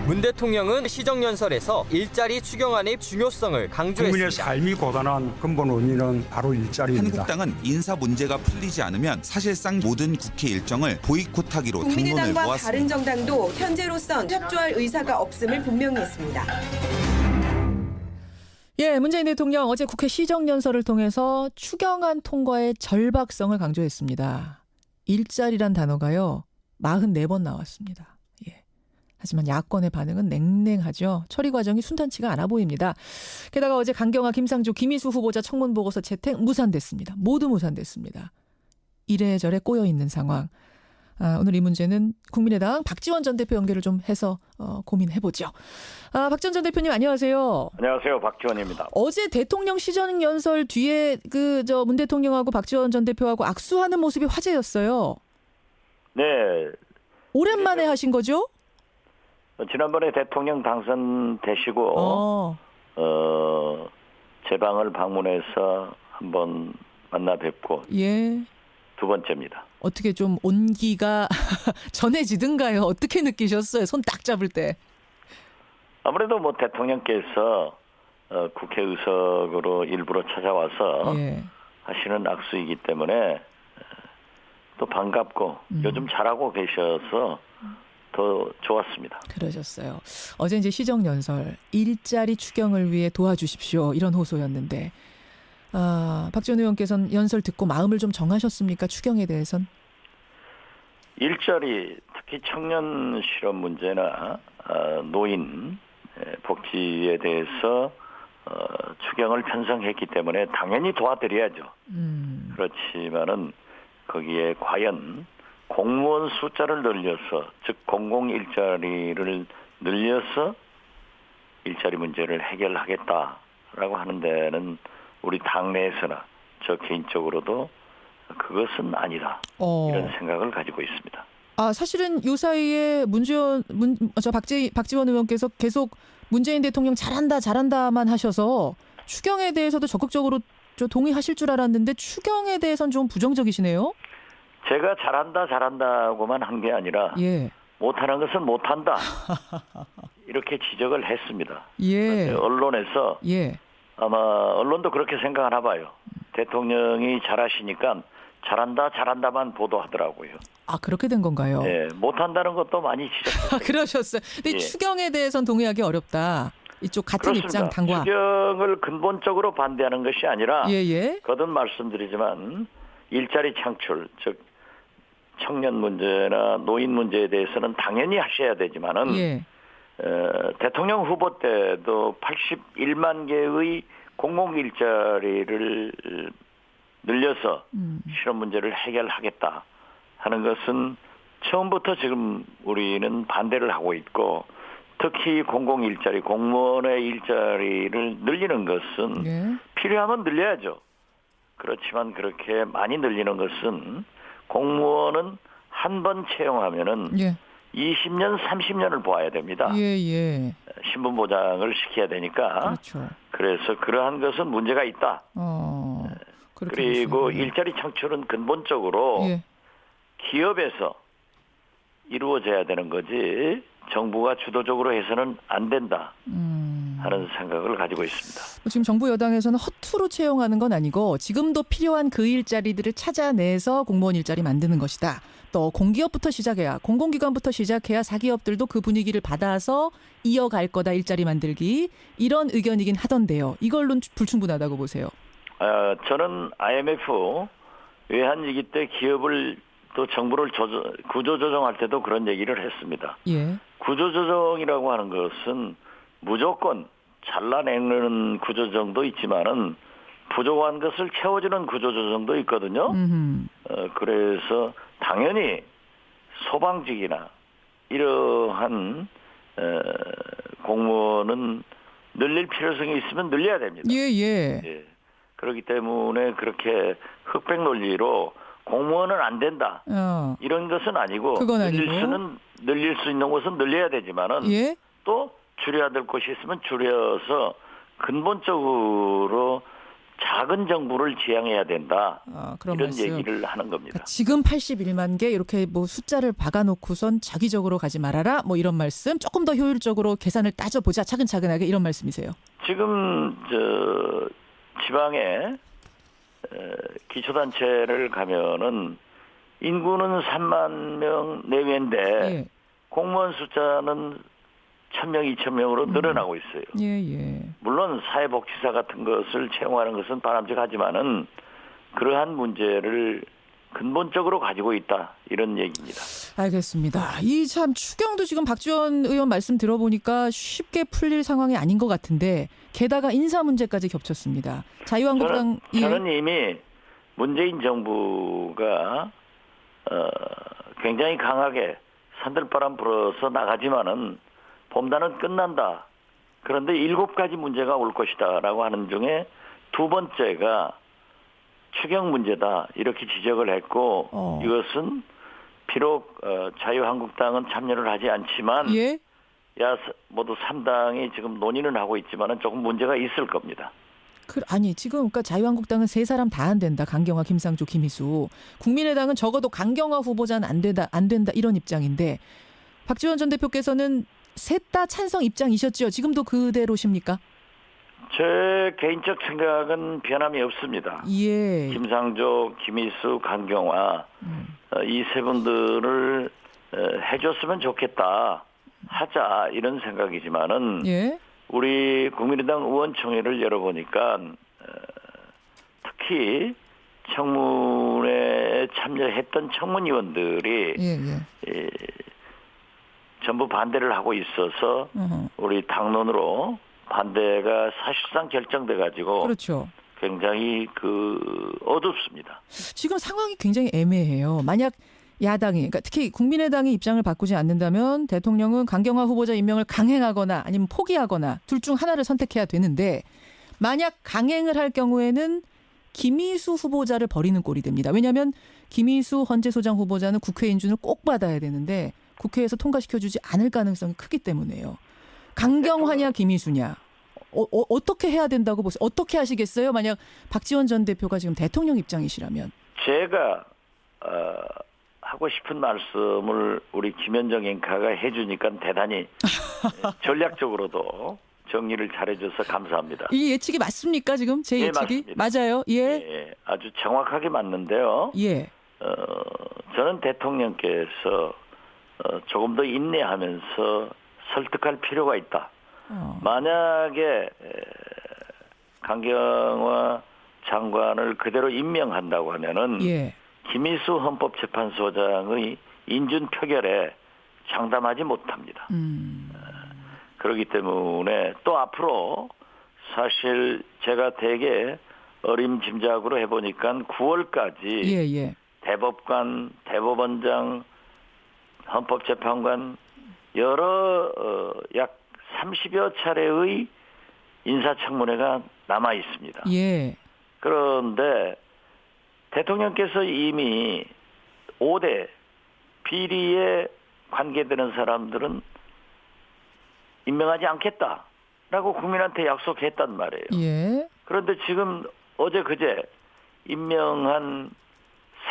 문 대통령은 시정연설에서 일자리 추경안의 중요성을 강조했습니다. 국민의 삶이 고단한 근본 원인은 바로 일자리입니다. 한국당은 인사 문제가 풀리지 않으면 사실상 모든 국회 일정을 보이콧하기로 당론을 국민의당과 모았습니다. 다른 정당도 현재로선 협조할 의사가 없음을 분명히 했습니다. 예, 문재인 대통령 어제 국회 시정연설을 통해서 추경안 통과의 절박성을 강조했습니다. 일자리란 단어가요, 44번 나왔습니다. 예. 하지만 야권의 반응은 냉랭하죠. 처리 과정이 순탄치가 않아 보입니다. 게다가 어제 강경화, 김상조, 김희수 후보자 청문 보고서 채택 무산됐습니다. 모두 무산됐습니다. 이래저래 꼬여있는 상황. 오늘 이 문제는 국민의당 박지원 전 대표 연결을 좀 해서 고민해보죠. 박지원 전 대표님 안녕하세요. 안녕하세요. 박지원입니다. 어제 대통령 시정연설 뒤에 문 대통령하고 박지원 전 대표하고 악수하는 모습이 화제였어요. 네. 오랜만에 하신 거죠? 지난번에 대통령 당선되시고 제 방을 방문해서 한번 만나 뵙고 예. 두 번째입니다. 어떻게 좀 온기가 전해지든가요? 어떻게 느끼셨어요? 손 딱 잡을 때. 아무래도 뭐 대통령께서 국회의석으로 일부러 찾아와서 예. 하시는 악수이기 때문에 또 반갑고 요즘 잘하고 계셔서 더 좋았습니다. 그러셨어요. 어제 이제 시정연설, 일자리 추경을 위해 도와주십시오. 이런 호소였는데 박지원 의원께서는 연설 듣고 마음을 좀 정하셨습니까? 추경에 대해선? 일자리, 특히 청년 실업 문제나 노인 복지에 대해서 추경을 편성했기 때문에 당연히 도와드려야죠. 그렇지만은 거기에 과연 공무원 숫자를 늘려서, 즉 공공 일자리를 늘려서 일자리 문제를 해결하겠다라고 하는 데는 우리 당내에서나 저 개인적으로도 그것은 아니다. 이런 생각을 가지고 있습니다. 사실은 요 사이에 박지원 의원께서 계속 문재인 대통령 잘한다만 하셔서 추경에 대해서도 적극적으로 동의하실 줄 알았는데 추경에 대해서는 좀 부정적이시네요. 제가 잘한다고만 한 게 아니라 예. 못하는 것은 못한다. 이렇게 지적을 했습니다. 예. 언론에서 예. 아마 언론도 그렇게 생각하나 봐요. 대통령이 잘하시니까 잘한다만 보도하더라고요. 그렇게 된 건가요? 네, 못한다는 것도 많이 지적했어요. 그러셨어요. 근데 예. 추경에 대해선 동의하기 어렵다. 이쪽 같은 그렇습니다. 입장 당과. 추경을 근본적으로 반대하는 것이 아니라 예. 거듭 말씀드리지만 일자리 창출, 즉 청년 문제나 노인 문제에 대해서는 당연히 하셔야 되지만은 예. 대통령 후보 때도 81만 개의 공공 일자리를 늘려서 실업 문제를 해결하겠다 하는 것은 처음부터 지금 우리는 반대를 하고 있고, 특히 공공 일자리, 공무원의 일자리를 늘리는 것은 예. 필요하면 늘려야죠. 그렇지만 그렇게 많이 늘리는 것은 공무원은 한 번 채용하면은 예. 20년, 30년을 보아야 됩니다. 예. 신분 보장을 시켜야 되니까. 그렇죠. 그래서 그러한 것은 문제가 있다. 그리고 보시는군요. 일자리 창출은 근본적으로 예. 기업에서 이루어져야 되는 거지 정부가 주도적으로 해서는 안 된다 하는 생각을 가지고 있습니다. 지금 정부 여당에서는 허투루 채용하는 건 아니고 지금도 필요한 그 일자리들을 찾아내서 공무원 일자리 만드는 것이다. 또 공기업부터 시작해야, 공공기관부터 시작해야 사기업들도 그 분위기를 받아서 이어갈 거다, 일자리 만들기. 이런 의견이긴 하던데요. 이걸로는 불충분하다고 보세요. 저는 IMF 외환위기 때 기업을 또 정부를 구조조정할 때도 그런 얘기를 했습니다. 예. 구조조정이라고 하는 것은 무조건 잘라내는 구조조정도 있지만은 부족한 것을 채워주는 구조조정도 있거든요. 그래서 당연히 소방직이나 이러한 공무원은 늘릴 필요성이 있으면 늘려야 됩니다. 예. 그렇기 때문에 그렇게 흑백 논리로 공무원은 안 된다. 이런 것은 아니고, 그건 아니고. 늘릴 수 있는 것은 늘려야 되지만은 예? 또 줄여야 될 것이 있으면 줄여서 근본적으로 작은 정부를 지향해야 된다. 그런 이런 말씀. 얘기를 하는 겁니다. 그러니까 지금 81만 개 이렇게 뭐 숫자를 박아놓고선 자기적으로 가지 말아라 뭐 이런 말씀. 조금 더 효율적으로 계산을 따져보자 차근차근하게 이런 말씀이세요. 지금 지방에 기초단체를 가면은 인구는 3만 명 내외인데 예. 공무원 숫자는 1,000명, 2,000명으로 늘어나고 있어요. 예. 물론 사회복지사 같은 것을 채용하는 것은 바람직하지만은 그러한 문제를 근본적으로 가지고 있다 이런 얘기입니다. 알겠습니다. 이 참 추경도 지금 박지원 의원 말씀 들어보니까 쉽게 풀릴 상황이 아닌 것 같은데 게다가 인사 문제까지 겹쳤습니다. 자유한국당 저는 이미 문재인 정부가 굉장히 강하게 산들바람 불어서 나가지만은 봄단은 끝난다. 그런데 7가지 문제가 올 것이다라고 하는 중에 두 번째가 추경 문제다 이렇게 지적을 했고 이것은 비록 자유한국당은 참여를 하지 않지만 예? 모두 3당이 지금 논의는 하고 있지만은 조금 문제가 있을 겁니다. 아니 지금 그러니까 자유한국당은 세 사람 다 안 된다. 강경화, 김상조, 김희수. 국민의당은 적어도 강경화 후보자는 안 된다 이런 입장인데 박지원 전 대표께서는 셋 다 찬성 입장이셨죠. 지금도 그대로십니까? 제 개인적 생각은 변함이 없습니다. 예. 김상조, 김희수, 강경화 이 세 분들을 해줬으면 좋겠다. 하자 이런 생각이지만은 예. 우리 국민의당 의원총회를 열어보니까 특히 청문회에 참여했던 청문위원들이 전부 반대를 하고 있어서 우리 당론으로 반대가 사실상 결정돼 가지고 그렇죠. 굉장히 어둡습니다. 지금 상황이 굉장히 애매해요. 만약 야당이 그러니까 특히 국민의당이 입장을 바꾸지 않는다면 대통령은 강경화 후보자 임명을 강행하거나 아니면 포기하거나 둘 중 하나를 선택해야 되는데 만약 강행을 할 경우에는 김희수 후보자를 버리는 꼴이 됩니다. 왜냐하면 김희수 헌재소장 후보자는 국회 인준을 꼭 받아야 되는데 국회에서 통과시켜주지 않을 가능성이 크기 때문에요. 강경화냐 김희수냐. 어떻게 해야 된다고 보세요? 어떻게 하시겠어요? 만약 박지원 전 대표가 지금 대통령 입장이시라면. 제가 하고 싶은 말씀을 우리 김현정 앵커가 해주니까 대단히 전략적으로도 정리를 잘해줘서 감사합니다. 이 예측이 맞습니까 지금? 제 예측이? 맞습니다. 맞아요. 예. 예, 아주 정확하게 맞는데요. 예. 저는 대통령께서 조금 더 인내하면서 설득할 필요가 있다. 만약에 강경화 장관을 그대로 임명한다고 하면은 예. 김희수 헌법재판소장의 인준 표결에 장담하지 못합니다. 그렇기 때문에 또 앞으로 사실 제가 되게 어림짐작으로 해보니까 9월까지 대법관, 대법원장, 헌법재판관 여러 약 30여 차례의 인사청문회가 남아 있습니다. 예. 그런데 대통령께서 이미 5대 비리에 관계되는 사람들은 임명하지 않겠다라고 국민한테 약속했단 말이에요. 예. 그런데 지금 어제 그제 임명한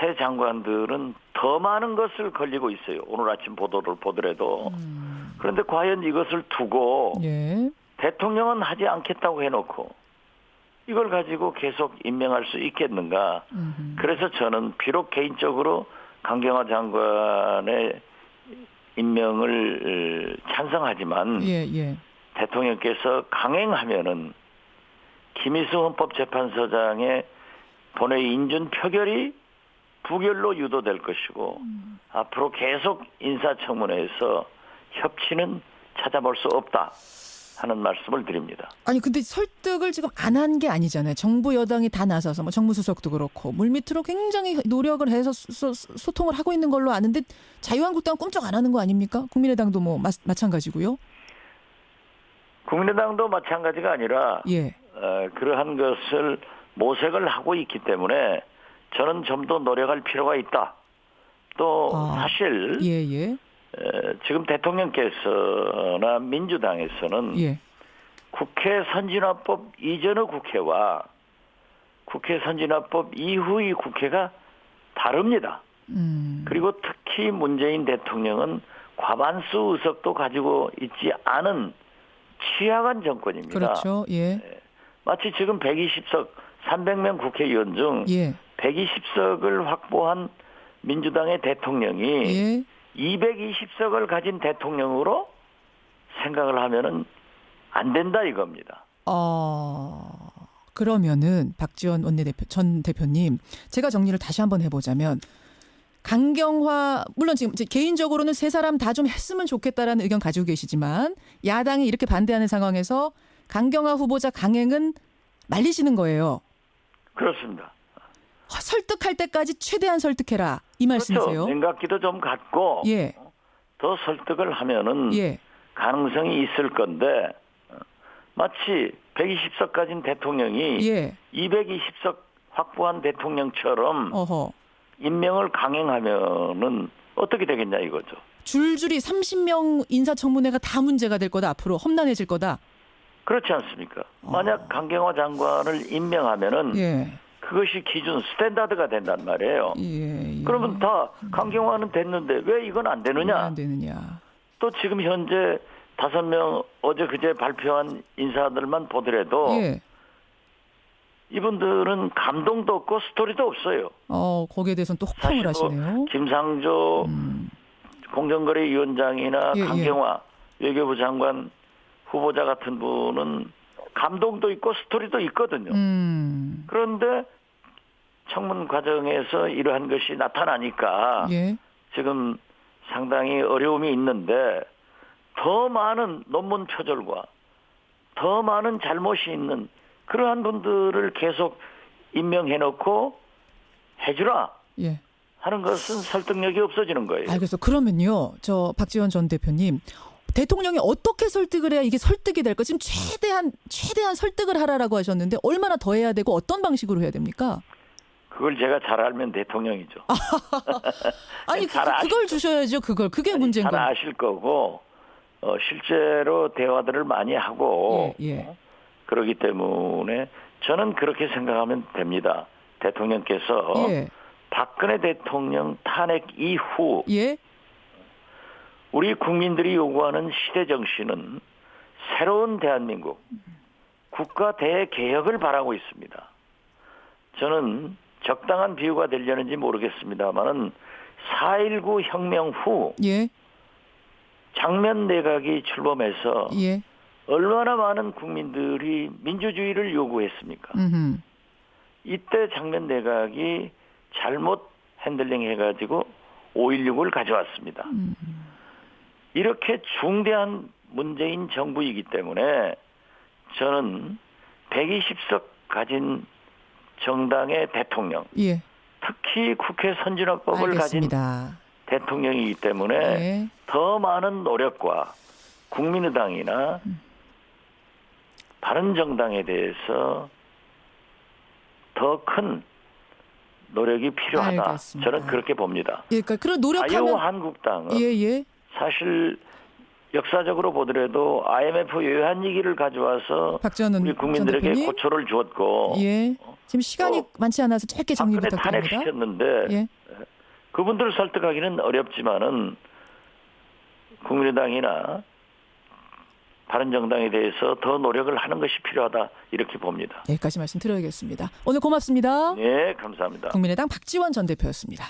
새 장관들은 더 많은 것을 걸리고 있어요. 오늘 아침 보도를 보더라도. 그런데 과연 이것을 두고 대통령은 하지 않겠다고 해놓고 이걸 가지고 계속 임명할 수 있겠는가. 그래서 저는 비록 개인적으로 강경화 장관의 임명을 찬성하지만 대통령께서 강행하면은 김희수 헌법재판소장의 본회의 인준 표결이 부결로 유도될 것이고 앞으로 계속 인사청문회에서 협치는 찾아볼 수 없다 하는 말씀을 드립니다. 아니 근데 설득을 지금 안 한 게 아니잖아요. 정부 여당이 다 나서서 뭐 정무수석도 그렇고 물밑으로 굉장히 노력을 해서 소통을 하고 있는 걸로 아는데 자유한국당은 꿈쩍 안 하는 거 아닙니까? 국민의당도 뭐 마찬가지고요. 국민의당도 마찬가지가 아니라 그러한 것을 모색을 하고 있기 때문에 저는 좀 더 노력할 필요가 있다. 또 사실 지금 대통령께서나 민주당에서는 국회 선진화법 이전의 국회와 국회 선진화법 이후의 국회가 다릅니다. 그리고 특히 문재인 대통령은 과반수 의석도 가지고 있지 않은 취약한 정권입니다. 그렇죠. 예. 마치 지금 120석 300명 국회의원 중 예. 120석을 확보한 민주당의 대통령이 예. 220석을 가진 대통령으로 생각을 하면은 안 된다 이겁니다. 그러면은 박지원 전 대표님, 제가 정리를 다시 한번 해보자면 강경화, 물론 지금 이제 개인적으로는 세 사람 다 좀 했으면 좋겠다라는 의견 가지고 계시지만 야당이 이렇게 반대하는 상황에서 강경화 후보자 강행은 말리시는 거예요. 그렇습니다. 설득할 때까지 최대한 설득해라 이 말씀이세요? 그렇죠. 냉각기도 좀 갖고 예. 더 설득을 하면은 예. 가능성이 있을 건데 마치 120석 가진 대통령이 예. 220석 확보한 대통령처럼 어허. 임명을 강행하면은 어떻게 되겠냐 이거죠. 줄줄이 30명 인사청문회가 다 문제가 될 거다. 앞으로 험난해질 거다. 그렇지 않습니까? 만약 강경화 장관을 임명하면은 예. 그것이 기준 스탠다드가 된단 말이에요. 예. 그러면 다 강경화는 됐는데 왜 이건 안 왜 되느냐? 안 되느냐. 또 지금 현재 5명 어제 그제 발표한 인사들만 보더라도 예. 이분들은 감동도 없고 스토리도 없어요. 거기에 대해서는 또 혹평을 사실 뭐 하시네요. 김상조 공정거래위원장이나 예, 강경화 외교부 장관 후보자 같은 분은 감동도 있고 스토리도 있거든요. 그런데 청문 과정에서 이러한 것이 나타나니까 예. 지금 상당히 어려움이 있는데 더 많은 논문 표절과 더 많은 잘못이 있는 그러한 분들을 계속 임명해놓고 해주라 예. 하는 것은 설득력이 없어지는 거예요. 알겠어. 그러면요. 저 박지원 전 대표님. 대통령이 어떻게 설득을 해야 이게 설득이 될까? 지금 최대한 설득을 하라라고 하셨는데 얼마나 더 해야 되고 어떤 방식으로 해야 됩니까? 그걸 제가 잘 알면 대통령이죠. 아니 그걸 주셔야죠. 그게 문제인 잘 거예요. 아실 거고 실제로 대화들을 많이 하고 예. 그러기 때문에 저는 그렇게 생각하면 됩니다. 대통령께서 예. 박근혜 대통령 탄핵 이후 예. 우리 국민들이 요구하는 시대 정신은 새로운 대한민국, 국가 대개혁을 바라고 있습니다. 저는 적당한 비유가 되려는지 모르겠습니다만은 4.19 혁명 후 예. 장면 내각이 출범해서 예. 얼마나 많은 국민들이 민주주의를 요구했습니까? 이때 장면 내각이 잘못 핸들링 해가지고 5.16을 가져왔습니다. 이렇게 중대한 문재인 정부이기 때문에 저는 120석 가진 정당의 대통령, 예. 특히 국회 선진화법을 알겠습니다. 가진 대통령이기 때문에 예. 더 많은 노력과 국민의당이나 바른정당에 대해서 더 큰 노력이 필요하다. 알겠습니다. 저는 그렇게 봅니다. 예, 그러니까 그런 노력하면 자유한국당은 예. 사실 역사적으로 보더라도 IMF 외환위기를 가져와서 박지원 우리 국민들에게 전 대표님? 고초를 주었고 예. 지금 시간이 많지 않아서 짧게 정리 박근혜 부탁드립니다. 탄핵시켰는데 예. 그분들을 설득하기는 어렵지만은 국민의당이나 바른정당에 대해서 더 노력을 하는 것이 필요하다 이렇게 봅니다. 여기까지 말씀 드려야겠습니다. 오늘 고맙습니다. 네, 감사합니다. 국민의당 박지원 전 대표였습니다.